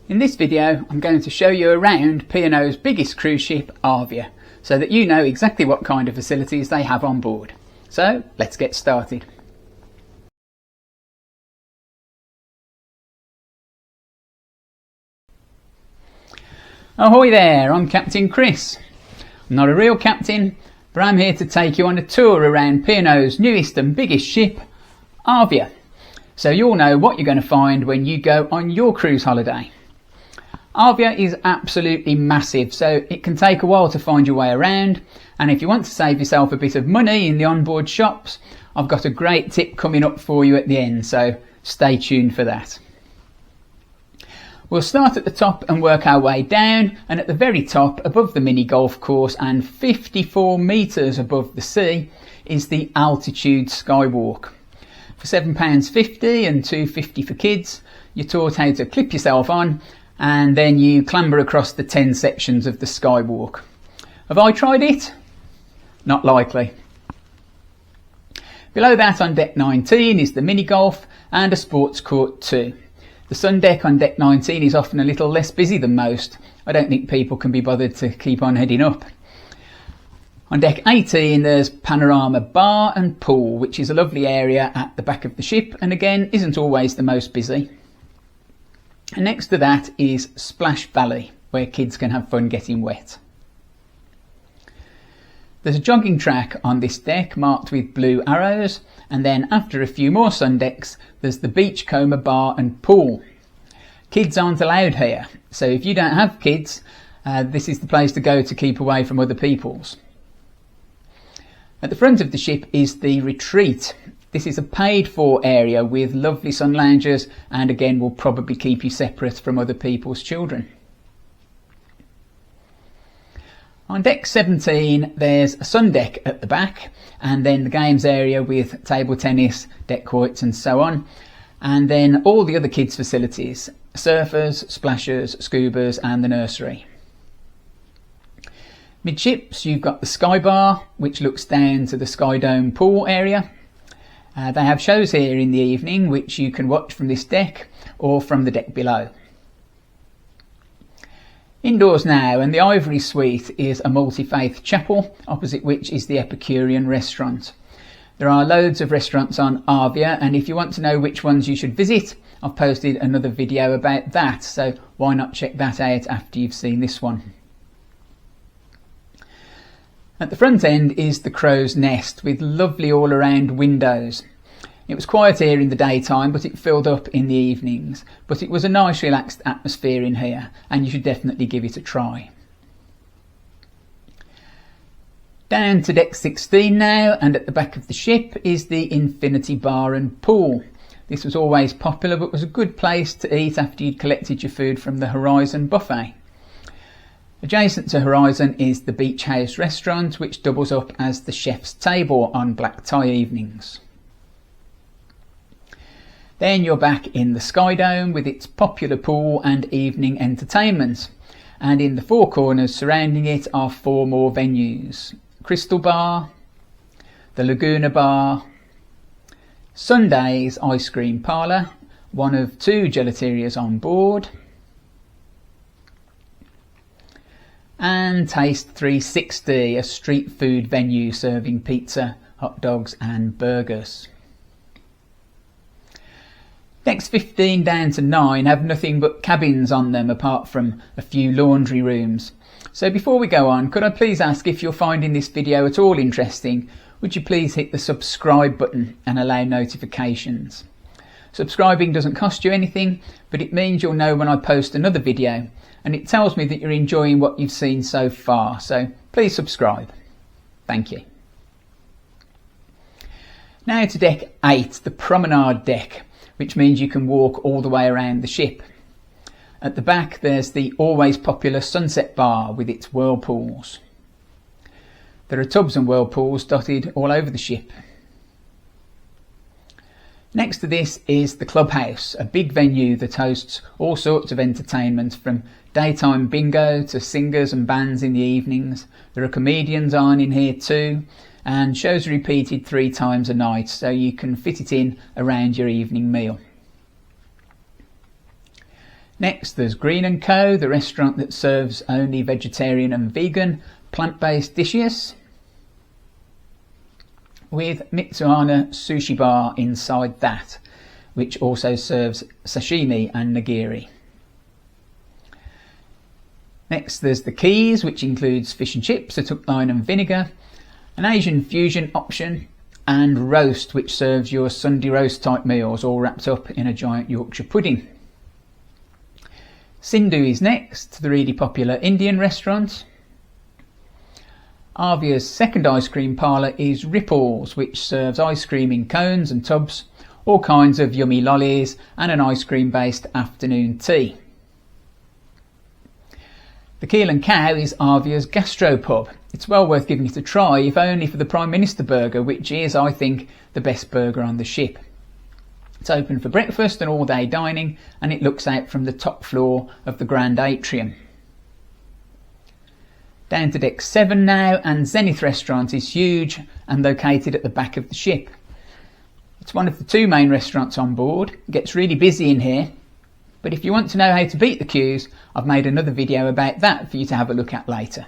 In this video I'm going to show you around P&O's biggest cruise ship, Arvia, so that you know exactly what kind of facilities they have on board. So let's get started. Ahoy there, I'm Captain Chris. I'm not a real captain, but I'm here to take you on a tour around P&O's newest and biggest ship, Arvia, so you'll know what you're going to find when you go on your cruise holiday. Arvia is absolutely massive, so it can take a while to find your way around, and if you want to save yourself a bit of money in the onboard shops, I've got a great tip coming up for you at the end, so stay tuned for that. We'll start at the top and work our way down, and at the very top, above the mini golf course and 54 metres above the sea, is the Altitude Skywalk. For £7.50 and $2.50 for kids, you're taught how to clip yourself on, and then you clamber across the 10 sections of the skywalk. Have I tried it? Not likely. Below that on deck 19 is the mini golf and a sports court too. The sun deck on deck 19 is often a little less busy than most. I don't think people can be bothered to keep on heading up. On deck 18 there's Panorama Bar and Pool, which is a lovely area at the back of the ship and again isn't always the most busy. And next to that is Splash Valley, where kids can have fun getting wet. There's a jogging track on this deck marked with blue arrows, and then after a few more sun decks there's the Beachcomber Bar and Pool. Kids aren't allowed here, so if you don't have kids, this is the place to go to keep away from other people's. At the front of the ship is the Retreat. This is a paid for area with lovely sun loungers and again will probably keep you separate from other people's children. On deck 17 there's a sun deck at the back and then the games area with table tennis, deck quoits and so on, and then all the other kids facilities, surfers, splashers, scubas and the nursery. Midships you've got the Sky Bar, which looks down to the Sky Dome pool area. They have shows here in the evening which you can watch from this deck or from the deck below. Indoors now, and the Ivory Suite is a multi-faith chapel, opposite which is the Epicurean Restaurant. There are loads of restaurants on Arvia, and if you want to know which ones you should visit, I've posted another video about that, so why not check that out after you've seen this one. At the front end is the Crow's Nest with lovely all around windows. It was quiet here in the daytime but it filled up in the evenings, but it was a nice relaxed atmosphere in here and you should definitely give it a try. Down to deck 16 now, and at the back of the ship is the Infinity Bar and Pool. This was always popular but was a good place to eat after you'd collected your food from the Horizon buffet. Adjacent to Horizon is the Beach House Restaurant, which doubles up as the chef's table on black tie evenings. Then you're back in the Sky Dome with its popular pool and evening entertainment, and in the four corners surrounding it are four more venues: Crystal Bar, the Laguna Bar, Sundaes Ice Cream Parlour, one of two gelaterias on board, and Taste 360, a street food venue serving pizza, hot dogs and burgers. Decks 15 down to 9 have nothing but cabins on them apart from a few laundry rooms. So before we go on, could I please ask, if you're finding this video at all interesting, would you please hit the subscribe button and allow notifications. Subscribing doesn't cost you anything, but it means you'll know when I post another video, and it tells me that you're enjoying what you've seen so far, so please subscribe. Thank you. Now to deck 8, the Promenade Deck, which means you can walk all the way around the ship. At the back there's the always popular Sunset Bar with its whirlpools. There are tubs and whirlpools dotted all over the ship. Next to this is the Clubhouse, a big venue that hosts all sorts of entertainment, from daytime bingo to singers and bands in the evenings. There are comedians on in here too, and shows are repeated 3 times a night, so you can fit it in around your evening meal. Next there's Green and Co, the restaurant that serves only vegetarian and vegan plant-based dishes, with Mizuhana Sushi Bar inside that, which also serves sashimi and nigiri. Next there's the Quays, which includes fish and chips, a hook line and vinegar, an Asian fusion option, and Roast, which serves your Sunday roast type meals all wrapped up in a giant Yorkshire pudding. Sindhu is next, the really popular Indian restaurant. Arvia's second ice cream parlour is Whirlpools, which serves ice cream in cones and tubs, all kinds of yummy lollies, and an ice cream based afternoon tea. The Keel and Cow is Arvia's gastropub. It's well worth giving it a try, if only for the Prime Minister burger, which is, I think, the best burger on the ship. It's open for breakfast and all day dining, and it looks out from the top floor of the Grand Atrium. Down to deck 7 now, and Zenith Restaurant is huge and located at the back of the ship. It's one of the 2 main restaurants on board. It gets really busy in here, but if you want to know how to beat the queues, I've made another video about that for you to have a look at later.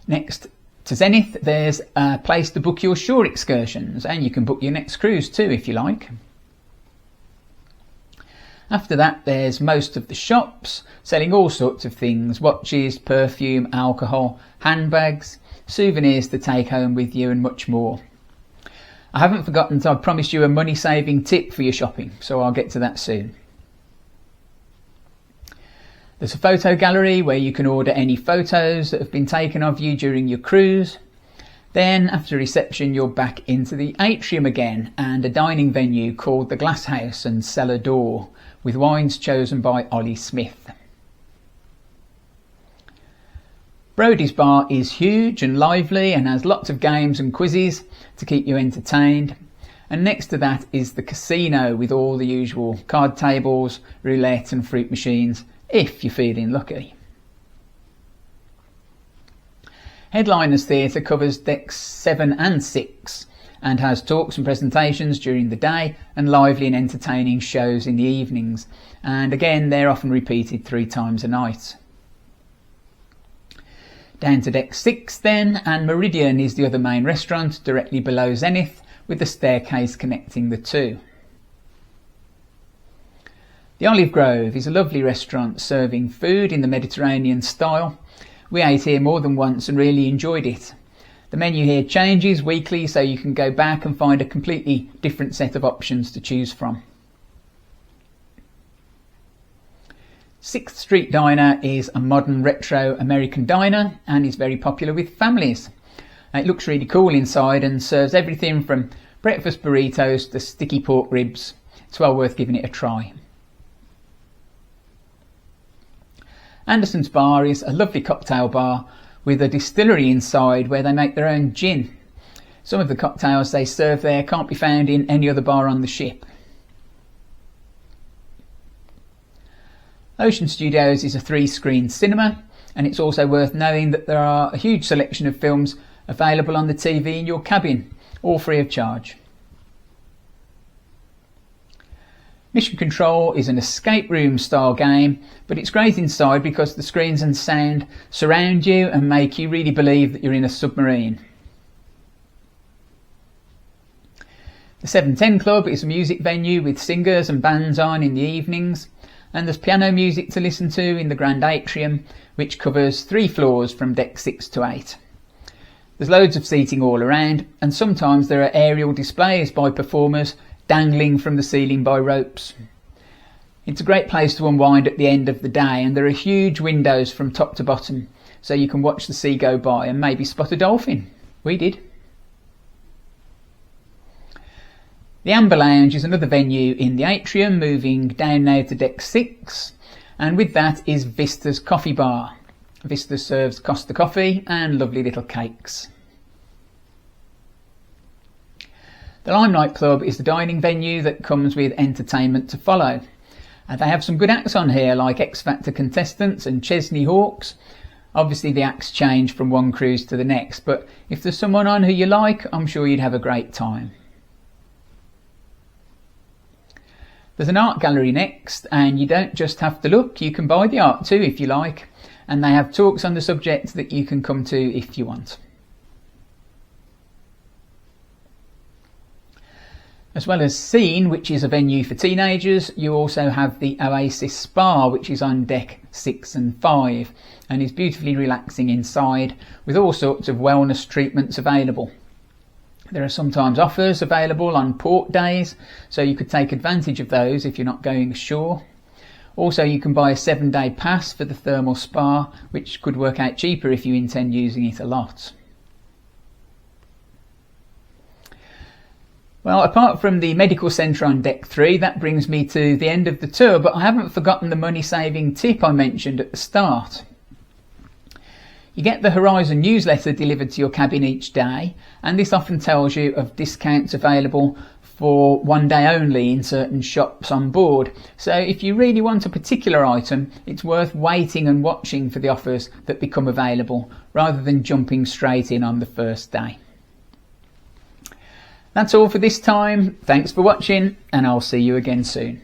Next to Zenith, there's a place to book your shore excursions, and you can book your next cruise too if you like. After that there's most of the shops selling all sorts of things: watches, perfume, alcohol, handbags, souvenirs to take home with you, and much more. I haven't forgotten to promise you a money saving tip for your shopping, so I'll get to that soon. There's a photo gallery where you can order any photos that have been taken of you during your cruise. Then after reception you're back into the atrium again, and a dining venue called the Glass House and Cellar Door, with wines chosen by Ollie Smith. Brodie's Bar is huge and lively and has lots of games and quizzes to keep you entertained. And next to that is the casino, with all the usual card tables, roulette and fruit machines, if you're feeling lucky. Headliners Theatre covers decks 7 and 6 and has talks and presentations during the day and lively and entertaining shows in the evenings, and again they're often repeated 3 times a night. Down to deck 6 then, and Meridian is the other main restaurant directly below Zenith, with the staircase connecting the 2. The Olive Grove is a lovely restaurant serving food in the Mediterranean style. We ate here more than once and really enjoyed it. The menu here changes weekly, so you can go back and find a completely different set of options to choose from. 6th Street Diner is a modern retro American diner and is very popular with families. It looks really cool inside and serves everything from breakfast burritos to sticky pork ribs. It's well worth giving it a try. Anderson's Bar is a lovely cocktail bar with a distillery inside where they make their own gin. Some of the cocktails they serve there can't be found in any other bar on the ship. Ocean Studios is a 3-screen cinema, and it's also worth knowing that there are a huge selection of films available on the TV in your cabin, all free of charge. Mission Control is an escape room style game, but it's great inside because the screens and sound surround you and make you really believe that you're in a submarine. The 710 Club is a music venue with singers and bands on in the evenings, and there's piano music to listen to in the Grand Atrium, which covers 3 floors from deck 6 to 8. There's loads of seating all around, and sometimes there are aerial displays by performers dangling from the ceiling by ropes. It's a great place to unwind at the end of the day, and there are huge windows from top to bottom, so you can watch the sea go by and maybe spot a dolphin. We did. The Amber Lounge is another venue in the atrium, moving down now to deck 6, and with that is Vistas Coffee Bar. Vistas serves Costa coffee and lovely little cakes. The Limelight Club is the dining venue that comes with entertainment to follow. They have some good acts on here, like X Factor contestants and Chesney Hawks. Obviously the acts change from one cruise to the next, but if there's someone on who you like, I'm sure you'd have a great time. There's an art gallery next, and you don't just have to look, you can buy the art too if you like, and they have talks on the subject that you can come to if you want. As well as Scene, which is a venue for teenagers, you also have the Oasis Spa, which is on deck 6 and 5 and is beautifully relaxing inside with all sorts of wellness treatments available. There are sometimes offers available on port days, so you could take advantage of those if you're not going ashore. Also, you can buy a 7-day pass for the thermal spa, which could work out cheaper if you intend using it a lot. Well, apart from the medical centre on deck 3, that brings me to the end of the tour, but I haven't forgotten the money-saving tip I mentioned at the start. You get the Horizon newsletter delivered to your cabin each day, and this often tells you of discounts available for one day only in certain shops on board. So if you really want a particular item, it's worth waiting and watching for the offers that become available rather than jumping straight in on the first day. That's all for this time. Thanks for watching, and I'll see you again soon.